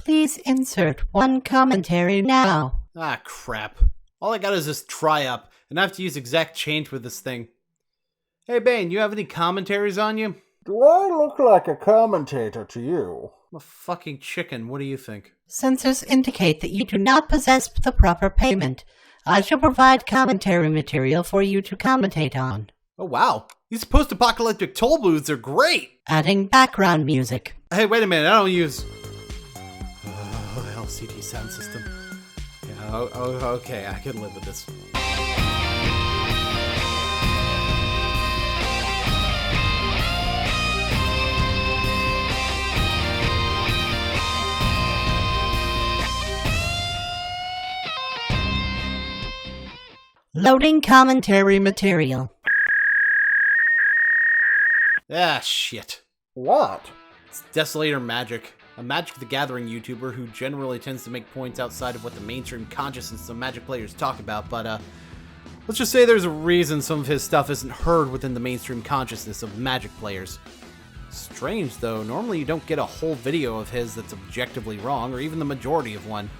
Please insert one commentary now. Ah, crap. All I got is this try-up, and I have to use exact change with this thing. Hey, Bane, you have any commentaries on you? Do I look like a commentator to you? I'm a fucking chicken, what do you think? Sensors indicate that you do not possess the proper payment. I shall provide commentary material for you to commentate on. Oh, wow. These post-apocalyptic toll booths are great! Adding background music. Hey, wait a minute, I don't use... LCD sound system. Yeah, okay, I can live with this. Loading commentary material. Ah, shit. What? It's DesolatorMagic, a Magic the Gathering YouTuber who generally tends to make points outside of what the mainstream consciousness of Magic players talk about, but let's just say there's a reason some of his stuff isn't heard within the mainstream consciousness of Magic players. Strange though, normally you don't get a whole video of his that's objectively wrong, or even the majority of one.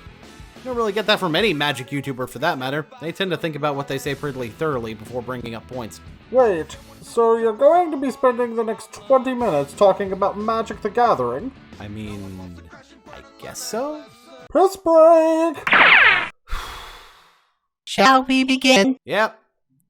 You don't really get that from any Magic YouTuber for that matter. They tend to think about what they say pretty thoroughly before bringing up points. Wait, so you're going to be spending the next 20 minutes talking about Magic the Gathering? I mean, I guess so? Piss break! Shall we begin? Yep,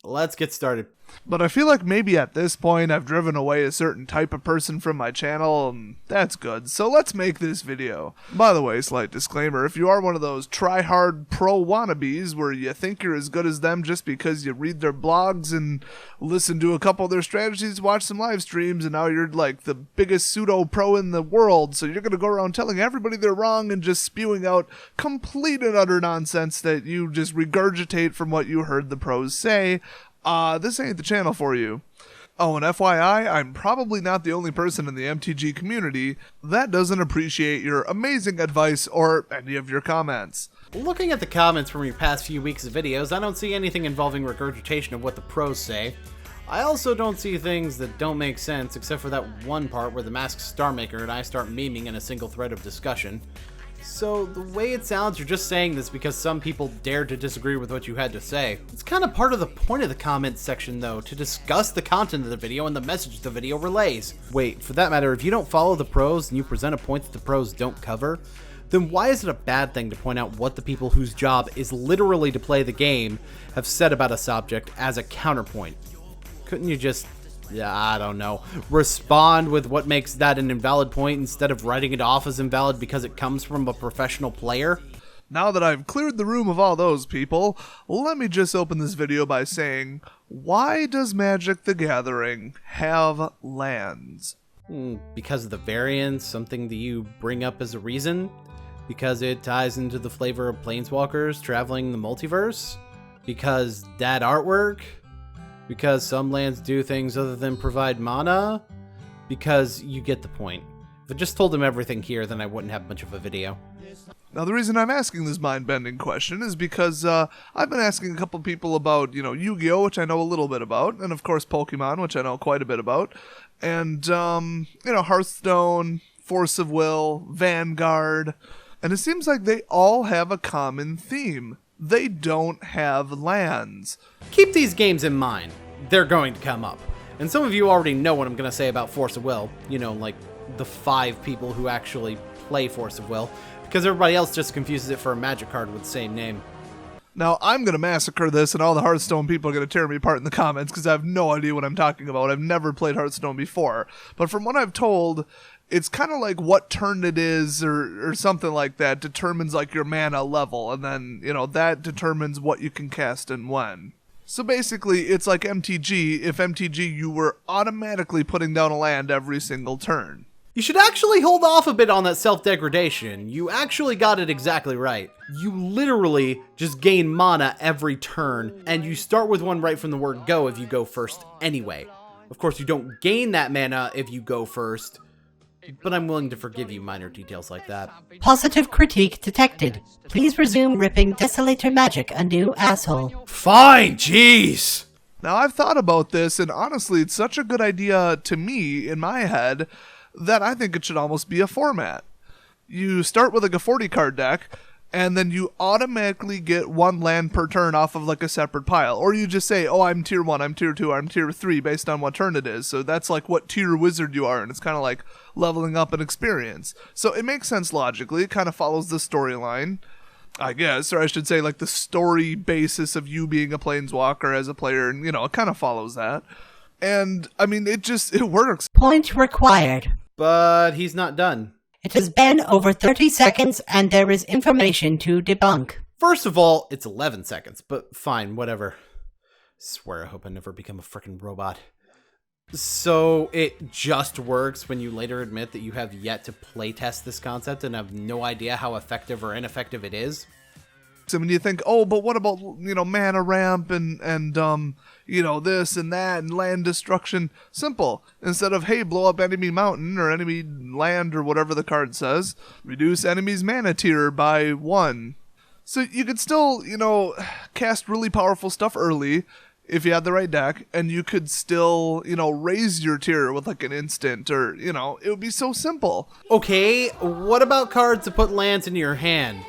let's get started. But I feel like maybe at this point I've driven away a certain type of person from my channel, and that's good, so let's make this video. By the way, slight disclaimer, if you are one of those try-hard pro wannabes where you think you're as good as them just because you read their blogs and listen to a couple of their strategies, watch some live streams, and now you're like the biggest pseudo-pro in the world, so you're gonna go around telling everybody they're wrong and just spewing out complete and utter nonsense that you just regurgitate from what you heard the pros say, this ain't the channel for you. Oh, and FYI, I'm probably not the only person in the MTG community that doesn't appreciate your amazing advice or any of your comments. Looking at the comments from your past few weeks of videos, I don't see anything involving regurgitation of what the pros say. I also don't see things that don't make sense, except for that one part where the Masked Starmaker and I start memeing in a single thread of discussion. So, the way it sounds, you're just saying this because some people dared to disagree with what you had to say. It's kind of part of the point of the comments section, though, to discuss the content of the video and the message the video relays. Wait, for that matter, if you don't follow the pros and you present a point that the pros don't cover, then why is it a bad thing to point out what the people whose job is literally to play the game have said about a subject as a counterpoint? Couldn't you just... I don't know, respond with what makes that an invalid point instead of writing it off as invalid because it comes from a professional player? Now that I've cleared the room of all those people, let me just open this video by saying, why does Magic the Gathering have lands? Because of the variance, something that you bring up as a reason? Because it ties into the flavor of planeswalkers traveling the multiverse? Because that artwork? Because some lands do things other than provide mana? Because you get the point. If I just told him everything here, then I wouldn't have much of a video. Now, the reason I'm asking this mind-bending question is because I've been asking a couple people about, Yu-Gi-Oh!, which I know a little bit about, and of course Pokemon, which I know quite a bit about, and, Hearthstone, Force of Will, Vanguard, and it seems like they all have a common theme. They don't have lands. Keep these games in mind. They're going to come up. And some of you already know what I'm going to say about Force of Will. Like the 5 people who actually play Force of Will. Because everybody else just confuses it for a Magic card with the same name. Now, I'm going to massacre this, and all the Hearthstone people are going to tear me apart in the comments because I have no idea what I'm talking about. I've never played Hearthstone before. But from what I've told, it's kind of like what turn it is or something like that determines like your mana level. And then, that determines what you can cast and when. So basically, it's like MTG. If MTG, you were automatically putting down a land every single turn. You should actually hold off a bit on that self-degradation. You actually got it exactly right. You literally just gain mana every turn, and you start with one right from the word go if you go first anyway. Of course, you don't gain that mana if you go first, but I'm willing to forgive you minor details like that. Positive critique detected. Please resume ripping DesolatorMagic a new asshole. Fine, jeez! Now, I've thought about this, and honestly, it's such a good idea to me, in my head, that I think it should almost be a format. you start with like a 40 card deck, and then you automatically get 1 land per turn off of like a separate pile. Or you just say, oh, I'm tier 1, I'm tier 2, I'm tier 3 based on what turn it is. So that's like what tier wizard you are, and it's kind of like leveling up an experience. So it makes sense logically. It kind of follows the storyline, I guess, or I should say like the story basis of you being a planeswalker as a player, and it kind of follows that. And I mean, it works. Point required. But he's not done. It has been over 30 seconds and there is information to debunk. First of all, it's 11 seconds, but fine, whatever. Swear I hope I never become a frickin' robot. So it just works when you later admit that you have yet to playtest this concept and have no idea how effective or ineffective it is? So when you think, oh, but what about, mana ramp and this and that and land destruction? Simple. Instead of, hey, blow up enemy mountain or enemy land or whatever the card says, reduce enemy's mana tier by 1. So you could still, cast really powerful stuff early if you had the right deck, and you could still, raise your tier with like an instant, or, it would be so simple. Okay, what about cards that put lands into your hand?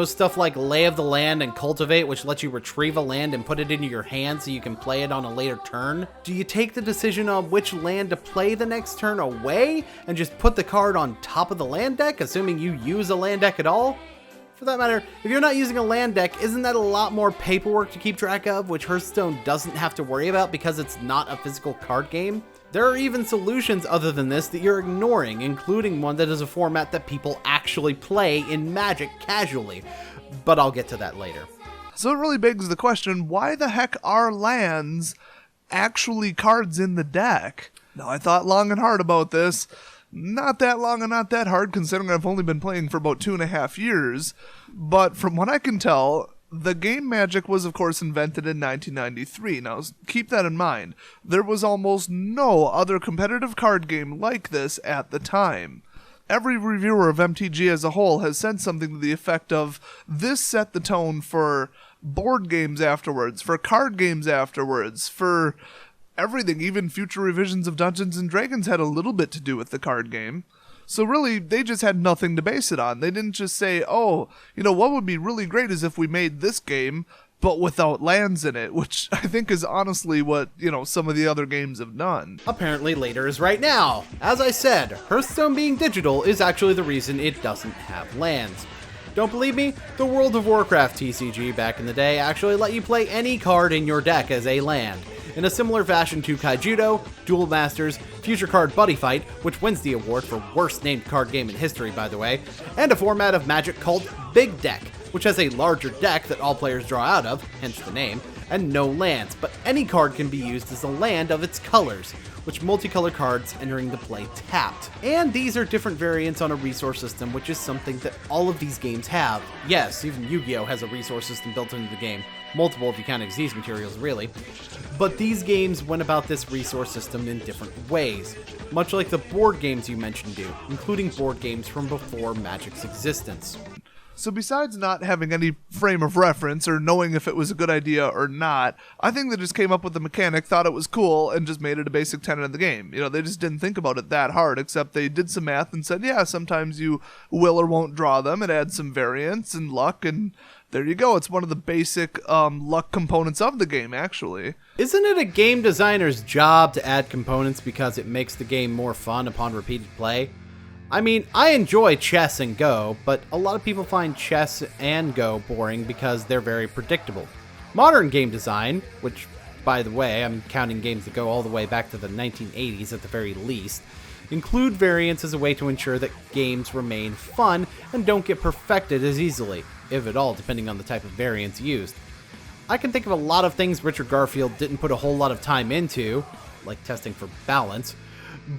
Stuff like Lay of the Land and Cultivate, which lets you retrieve a land and put it into your hand so you can play it on a later turn. Do you take the decision on which land to play the next turn away and just put the card on top of the land deck, assuming you use a land deck at all? For that matter, if you're not using a land deck, isn't that a lot more paperwork to keep track of, which Hearthstone doesn't have to worry about because it's not a physical card game? There are even solutions other than this that you're ignoring, including one that is a format that people actually play in Magic casually, but I'll get to that later. So it really begs the question, why the heck are lands actually cards in the deck? Now, I thought long and hard about this. Not that long and not that hard, considering I've only been playing for about 2.5 years, but from what I can tell, the game Magic was, of course, invented in 1993. Now, keep that in mind. There was almost no other competitive card game like this at the time. Every reviewer of MTG as a whole has said something to the effect of, this set the tone for board games afterwards, for card games afterwards, for everything. Even future revisions of Dungeons & Dragons had a little bit to do with the card game. So really, they just had nothing to base it on. They didn't just say, oh, what would be really great is if we made this game, but without lands in it, which I think is honestly what, some of the other games have done. Apparently later is right now. As I said, Hearthstone being digital is actually the reason it doesn't have lands. Don't believe me? The World of Warcraft TCG back in the day actually let you play any card in your deck as a land. In a similar fashion to Kaijudo, Duel Masters, Future Card Buddy Fight, which wins the award for worst named card game in history, by the way, and a format of Magic called Big Deck, which has a larger deck that all players draw out of, hence the name, and no lands, but any card can be used as a land of its colors, which multicolor cards entering the play tapped. And these are different variants on a resource system, which is something that all of these games have. Yes, even Yu-Gi-Oh! Has a resource system built into the game. Multiple if you count Xyz materials, really. But these games went about this resource system in different ways, much like the board games you mentioned do, including board games from before Magic's existence. So besides not having any frame of reference or knowing if it was a good idea or not, I think they just came up with the mechanic, thought it was cool, and just made it a basic tenet of the game. They just didn't think about it that hard, except they did some math and said, yeah, sometimes you will or won't draw them. It adds some variance and luck, and there you go. It's one of the basic luck components of the game, actually. Isn't it a game designer's job to add components because it makes the game more fun upon repeated play? I mean, I enjoy chess and Go, but a lot of people find chess and Go boring because they're very predictable. Modern game design, which, by the way, I'm counting games that go all the way back to the 1980s at the very least, include variants as a way to ensure that games remain fun and don't get perfected as easily, if at all, depending on the type of variants used. I can think of a lot of things Richard Garfield didn't put a whole lot of time into, like testing for balance,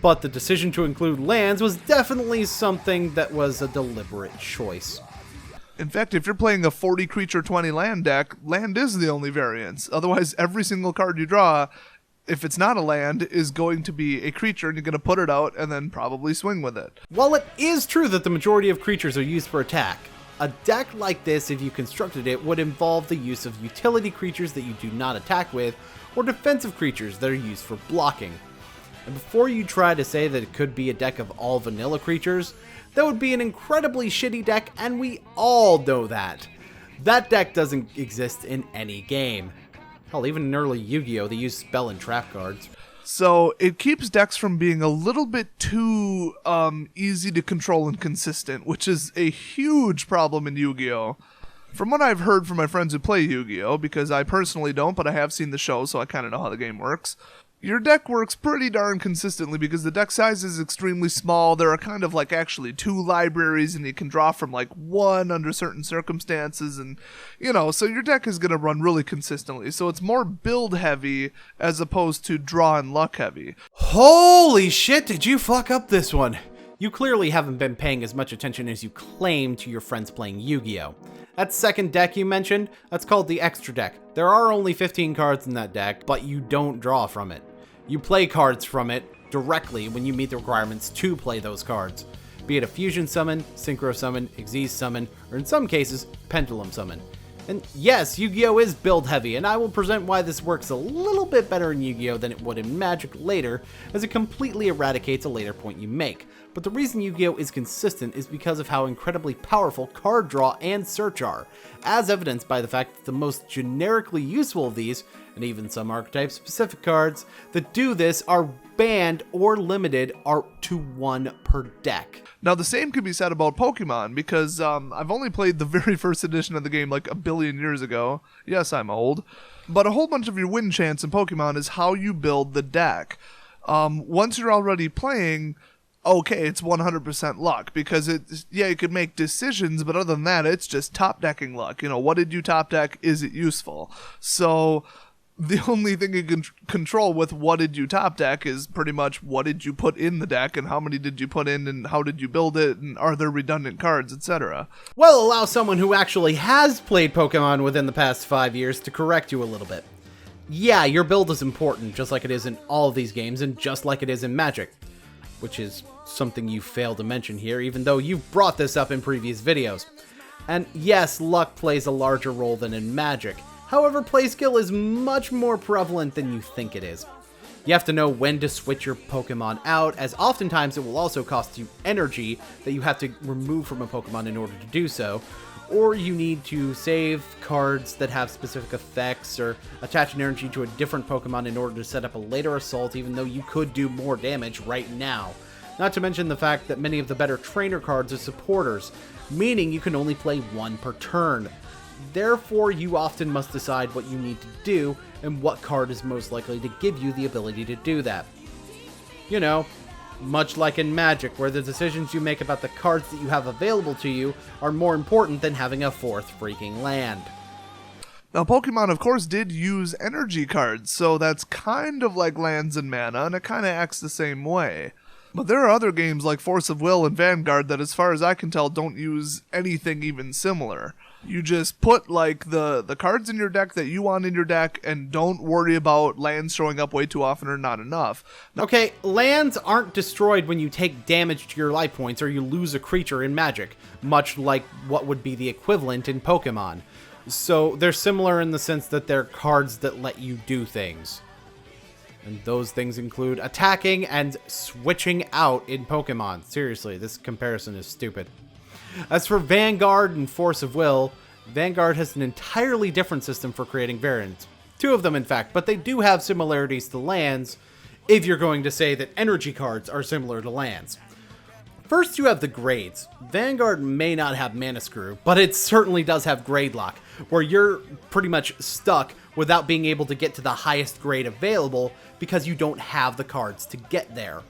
but the decision to include lands was definitely something that was a deliberate choice. In fact, if you're playing a 40 creature 20 land deck, land is the only variance. Otherwise, every single card you draw, if it's not a land, is going to be a creature, and you're going to put it out and then probably swing with it. While it is true that the majority of creatures are used for attack, a deck like this, if you constructed it, would involve the use of utility creatures that you do not attack with, or defensive creatures that are used for blocking. And before you try to say that it could be a deck of all vanilla creatures, that would be an incredibly shitty deck, and we all know that. That deck doesn't exist in any game. Hell, even in early Yu-Gi-Oh! They use spell and trap cards. So it keeps decks from being a little bit too easy to control and consistent, which is a huge problem in Yu-Gi-Oh! From what I've heard from my friends who play Yu-Gi-Oh!, because I personally don't, but I have seen the show, so I kind of know how the game works, your deck works pretty darn consistently because the deck size is extremely small. There are kind of like actually 2 libraries, and you can draw from like 1 under certain circumstances, and so your deck is going to run really consistently. So it's more build heavy as opposed to draw and luck heavy. Holy shit, did you fuck up this one? You clearly haven't been paying as much attention as you claim to your friends playing Yu-Gi-Oh! That second deck you mentioned, that's called the extra deck. There are only 15 cards in that deck, but you don't draw from it. You play cards from it directly when you meet the requirements to play those cards, be it a fusion summon, synchro summon, Xyz summon, or in some cases, pendulum summon. And yes, Yu-Gi-Oh! Is build heavy, and I will present why this works a little bit better in Yu-Gi-Oh! Than it would in Magic later, as it completely eradicates a later point you make. But the reason Yu-Gi-Oh! Is consistent is because of how incredibly powerful card draw and search are, as evidenced by the fact that the most generically useful of these, and even some archetype-specific cards that do this, are banned or limited are to 1 per deck. Now, the same could be said about Pokemon, because I've only played the very first edition of the game like a billion years ago. Yes, I'm old. But a whole bunch of your win chance in Pokemon is how you build the deck. Once you're already playing, okay, it's 100% luck, because you could make decisions, but other than that, it's just top decking luck. What did you top deck? Is it useful? So the only thing you can control with what did you top deck is pretty much what did you put in the deck, and how many did you put in, and how did you build it, and are there redundant cards, etc. Well, allow someone who actually has played Pokemon within the past 5 years to correct you a little bit. Yeah, your build is important, just like it is in all of these games, and just like it is in Magic, which is something you failed to mention here, even though you've brought this up in previous videos. And yes, luck plays a larger role than in Magic. However, play skill is much more prevalent than you think it is. You have to know when to switch your Pokemon out, as oftentimes it will also cost you energy that you have to remove from a Pokemon in order to do so, or you need to save cards that have specific effects or attach an energy to a different Pokemon in order to set up a later assault, even though you could do more damage right now. Not to mention the fact that many of the better trainer cards are supporters, meaning you can only play 1 per turn. Therefore, you often must decide what you need to do and what card is most likely to give you the ability to do that. Much like in Magic, where the decisions you make about the cards that you have available to you are more important than having a 4th freaking land. Now, Pokemon, of course, did use energy cards, so that's kind of like lands and mana, and it kind of acts the same way. But there are other games like Force of Will and Vanguard that, as far as I can tell, don't use anything even similar. You just put, like, the cards in your deck that you want in your deck, and don't worry about lands showing up way too often or not enough. Okay, lands aren't destroyed when you take damage to your life points or you lose a creature in Magic, much like what would be the equivalent in Pokemon. So they're similar in the sense that they're cards that let you do things. And those things include attacking and switching out in Pokemon. Seriously, this comparison is stupid. As for Vanguard and Force of Will, Vanguard has an entirely different system for creating variants. 2 of them, in fact, but they do have similarities to lands, if you're going to say that energy cards are similar to lands. First, you have the grades. Vanguard may not have Mana Screw, but it certainly does have Grade Lock, where you're pretty much stuck without being able to get to the highest grade available because you don't have the cards to get there.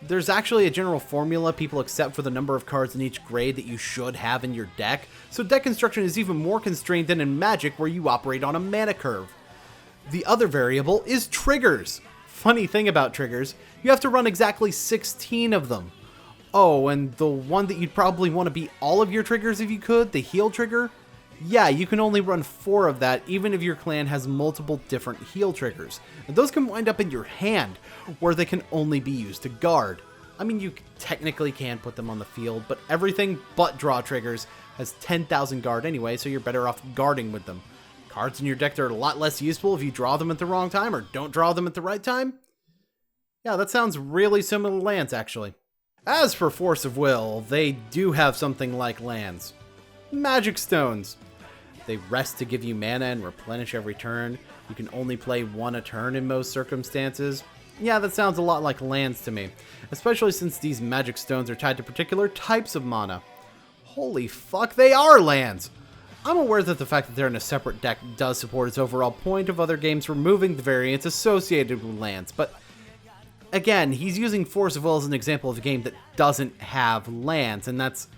There's actually a general formula people accept for the number of cards in each grade that you should have in your deck, so deck construction is even more constrained than in Magic, where you operate on a mana curve. The other variable is triggers. Funny thing about triggers, you have to run exactly 16 of them. Oh, and the one that you'd probably want to be all of your triggers if you could, the heal trigger? Yeah, you can only run 4 of that, even if your clan has multiple different heal triggers. And those can wind up in your hand, where they can only be used to guard. I mean, you technically can put them on the field, but everything but draw triggers has 10,000 guard anyway, so you're better off guarding with them. Cards in your deck that are a lot less useful if you draw them at the wrong time or don't draw them at the right time? Yeah, that sounds really similar to lands, actually. As for Force of Will, they do have something like lands. Magic Stones. They rest to give you mana and replenish every turn. You can only play one a turn in most circumstances. Yeah, that sounds a lot like lands to me, especially since these Magic Stones are tied to particular types of mana. Holy fuck, they are lands! I'm aware that the fact that they're in a separate deck does support its overall point of other games removing the variants associated with lands, but again, he's using Force of Will as an example of a game that doesn't have lands, and that's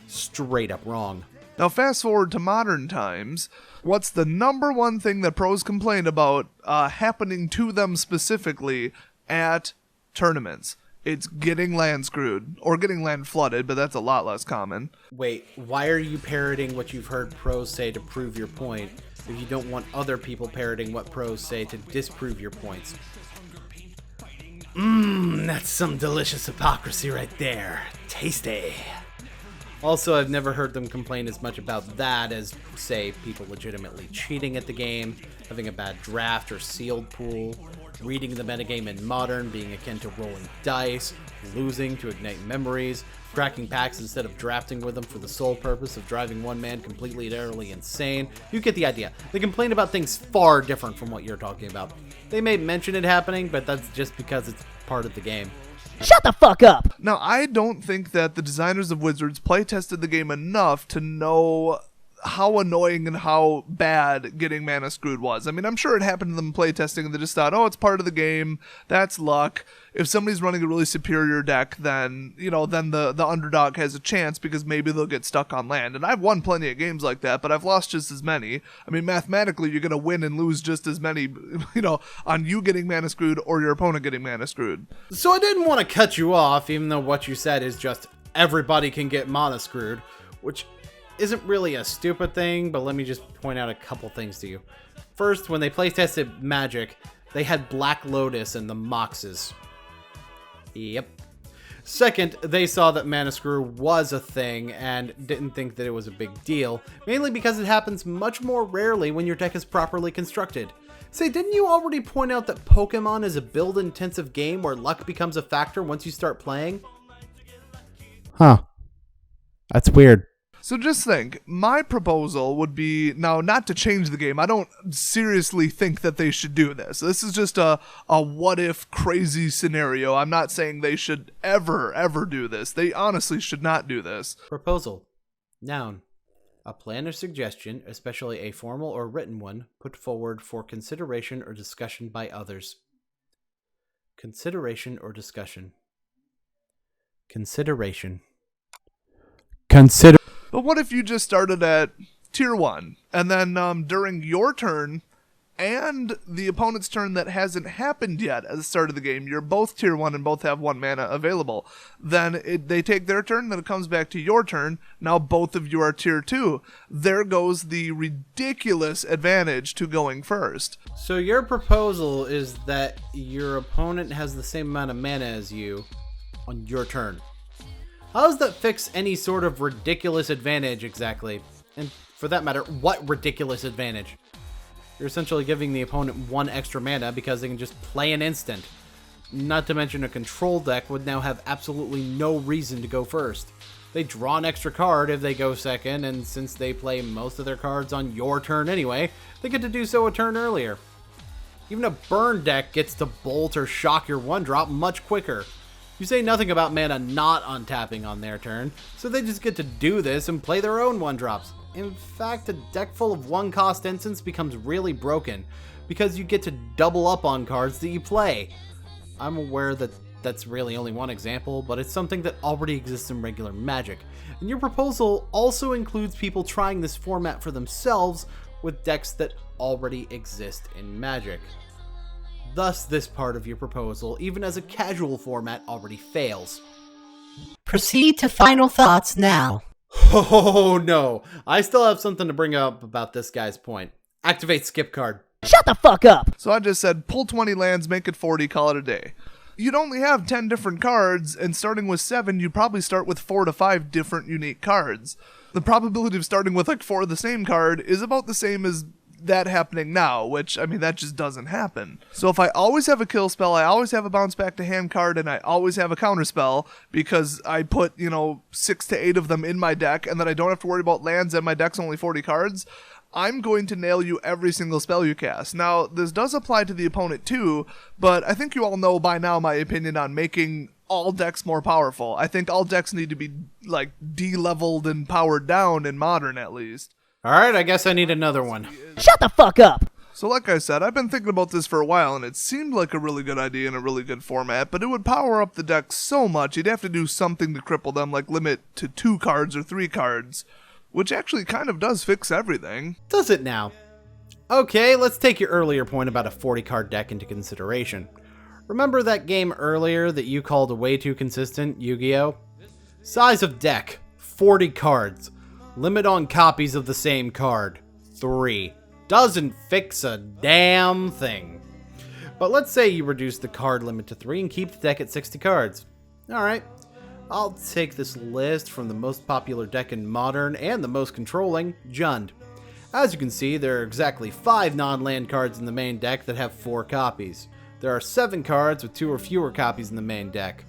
straight up wrong. Now fast forward to modern times, what's the number one thing that pros complain about happening to them specifically at tournaments? It's getting land screwed, or getting land flooded, but that's a lot less common. Wait, why are you parroting what you've heard pros say to prove your point if you don't want other people parroting what pros say to disprove your points? That's some delicious hypocrisy right there. Tasty. Also, I've never heard them complain as much about that as, say, people legitimately cheating at the game, having a bad draft or sealed pool, reading the metagame in Modern being akin to rolling dice, losing to ignite memories, cracking packs instead of drafting with them for the sole purpose of driving one man completely and utterly insane. You get the idea. They complain about things far different from what you're talking about. They may mention it happening, but that's just because it's part of the game. Shut the fuck up! Now, I don't think that the designers of Wizards playtested the game enough to know how annoying and how bad getting mana screwed was. I mean, I'm sure it happened to them playtesting and they just thought, oh, it's part of the game, that's luck. If somebody's running a really superior deck, then, you know, then the underdog has a chance because maybe they'll get stuck on land. And I've won plenty of games like that, but I've lost just as many. I mean, mathematically, you're going to win and lose just as many, you know, on you getting mana screwed or your opponent getting mana screwed. So I didn't want to cut you off, even though what you said is just everybody can get mana screwed, which isn't really a stupid thing, but let me just point out a couple things to you. First, when they playtested Magic, they had Black Lotus and the Moxes. Yep. Second, they saw that Mana Screw was a thing and didn't think that it was a big deal, mainly because it happens much more rarely when your deck is properly constructed. Say, didn't you already point out that Pokemon is a build-intensive game where luck becomes a factor once you start playing? Huh. That's weird. So just think, my proposal would be, now not to change the game, I don't seriously think that they should do this. This is just a what-if crazy scenario. I'm not saying they should ever do this. They honestly should not do this. Proposal. Noun. A plan or suggestion, especially a formal or written one, put forward for consideration or discussion by others. Consideration or discussion. Consideration. Consider. But what if you just started at tier 1, and then during your turn and the opponent's turn that hasn't happened yet at the start of the game, you're both tier 1 and both have 1 mana available. Then they take their turn, then it comes back to your turn. Now both of you are tier 2. There goes the ridiculous advantage to going first. So your proposal is that your opponent has the same amount of mana as you on your turn. How does that fix any sort of ridiculous advantage exactly? And for that matter, what ridiculous advantage? You're essentially giving the opponent 1 extra mana because they can just play an instant. Not to mention a control deck would now have absolutely no reason to go first. They draw an extra card if they go second, and since they play most of their cards on your turn anyway, they get to do so a turn earlier. Even a burn deck gets to bolt or shock your 1-drop much quicker. You say nothing about mana not untapping on their turn, so they just get to do this and play their own 1-drops. In fact, a deck full of 1-cost instants becomes really broken, because you get to double up on cards that you play. I'm aware that that's really only one example, but it's something that already exists in regular Magic. And your proposal also includes people trying this format for themselves with decks that already exist in Magic. Thus, this part of your proposal, even as a casual format, already fails. Proceed to final thoughts now. Oh no, I still have something to bring up about this guy's point. Activate skip card. Shut the fuck up! So I just said, pull 20 lands, make it 40, call it a day. You'd only have 10 different cards, and starting with 7, you'd probably start with 4 to 5 different unique cards. The probability of starting with like 4 of the same card is about the same as that happening now, which, I mean, that just doesn't happen. So if I always have a kill spell, I always have a bounce back to hand card, and I always have a counter spell because I put, 6 to 8 of them in my deck, and then I don't have to worry about lands, and my deck's only 40 cards, I'm going to nail you every single spell you cast. Now, this does apply to the opponent too, but I think you all know by now my opinion on making all decks more powerful. I think all decks need to be, de-leveled and powered down in Modern, at least. Alright, I guess I need another one. Shut the fuck up! So like I said, I've been thinking about this for a while, and it seemed like a really good idea and a really good format, but it would power up the deck so much, you'd have to do something to cripple them, like limit to 2 cards or 3 cards. Which actually kind of does fix everything. Does it now? Okay, let's take your earlier point about a 40-card deck into consideration. Remember that game earlier that you called way too consistent, Yu-Gi-Oh? Size of deck, 40 cards. Limit on copies of the same card, 3. Doesn't fix a damn thing. But let's say you reduce the card limit to 3 and keep the deck at 60 cards. Alright. I'll take this list from the most popular deck in Modern and the most controlling, Jund. As you can see, there are exactly 5 non-land cards in the main deck that have 4 copies. There are 7 cards with 2 or fewer copies in the main deck.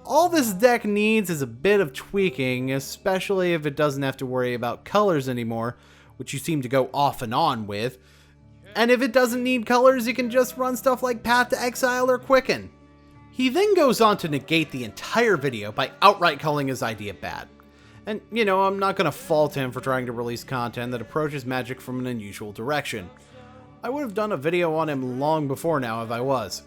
All this deck needs is a bit of tweaking, especially if it doesn't have to worry about colors anymore, which you seem to go off and on with. And if it doesn't need colors, you can just run stuff like Path to Exile or Quicken. He then goes on to negate the entire video by outright calling his idea bad. And, I'm not going to fault him for trying to release content that approaches Magic from an unusual direction. I would have done a video on him long before now if I was.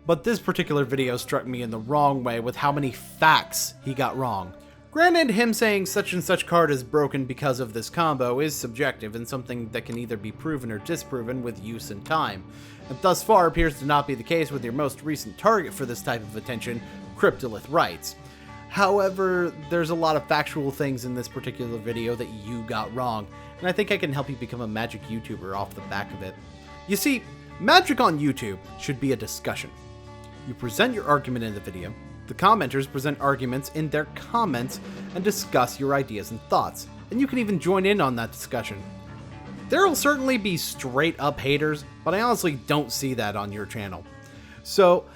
But this particular video struck me in the wrong way with how many facts he got wrong. Granted, him saying such and such card is broken because of this combo is subjective and something that can either be proven or disproven with use and time. And thus far appears to not be the case with your most recent target for this type of attention, Cryptolith Rites. However, there's a lot of factual things in this particular video that you got wrong, and I think I can help you become a Magic YouTuber off the back of it. You see, Magic on YouTube should be a discussion. You present your argument in the video, the commenters present arguments in their comments and discuss your ideas and thoughts, and you can even join in on that discussion. There will certainly be straight up haters, but I honestly don't see that on your channel. So,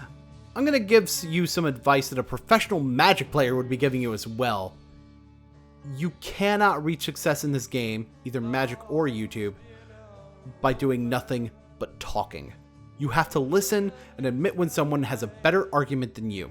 I'm going to give you some advice that a professional Magic player would be giving you as well. You cannot reach success in this game, either Magic or YouTube, by doing nothing but talking. You have to listen and admit when someone has a better argument than you.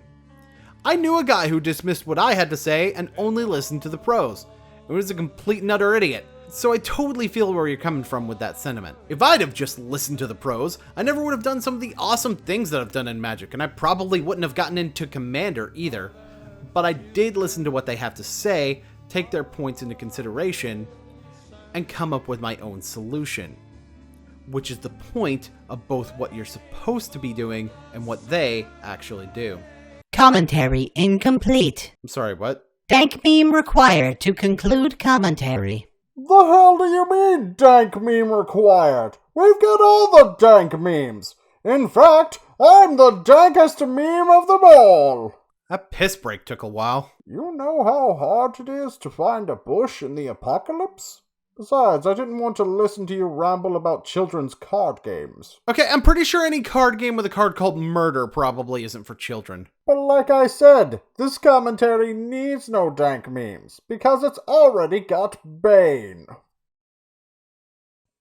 I knew a guy who dismissed what I had to say and only listened to the pros. It was a complete and utter idiot. So I totally feel where you're coming from with that sentiment. If I'd have just listened to the pros, I never would have done some of the awesome things that I've done in Magic, and I probably wouldn't have gotten into Commander either. But I did listen to what they have to say, take their points into consideration, and come up with my own solution. Which is the point of both what you're supposed to be doing and what they actually do. Commentary incomplete. I'm sorry, what? Dank meme required to conclude commentary. The hell do you mean, dank meme required? We've got all the dank memes. In fact, I'm the dankest meme of them all. That piss break took a while. You know how hard it is to find a bush in the apocalypse? Besides, I didn't want to listen to you ramble about children's card games. Okay, I'm pretty sure any card game with a card called Murder probably isn't for children. But like I said, this commentary needs no dank memes, because it's already got Bane.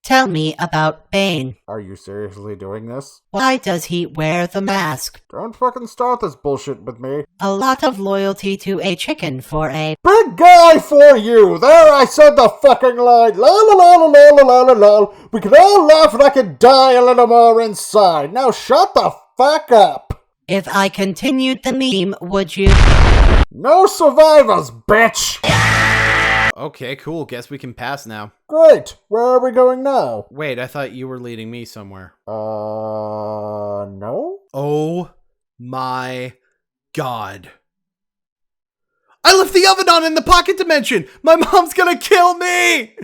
Tell me about Bane. Are you seriously doing this? Why does he wear the mask? Don't fucking start this bullshit with me. A lot of loyalty to a chicken for a Big guy for you! There, I said the fucking line! La la la la la la la la. We can all laugh and I can die a little more inside. Now shut the fuck up! If I continued the meme, would you? No survivors, bitch! Okay, cool. Guess we can pass now. Great! Where are we going now? Wait, I thought you were leading me somewhere. No? Oh my god. I left the oven on in the pocket dimension! My mom's gonna kill me!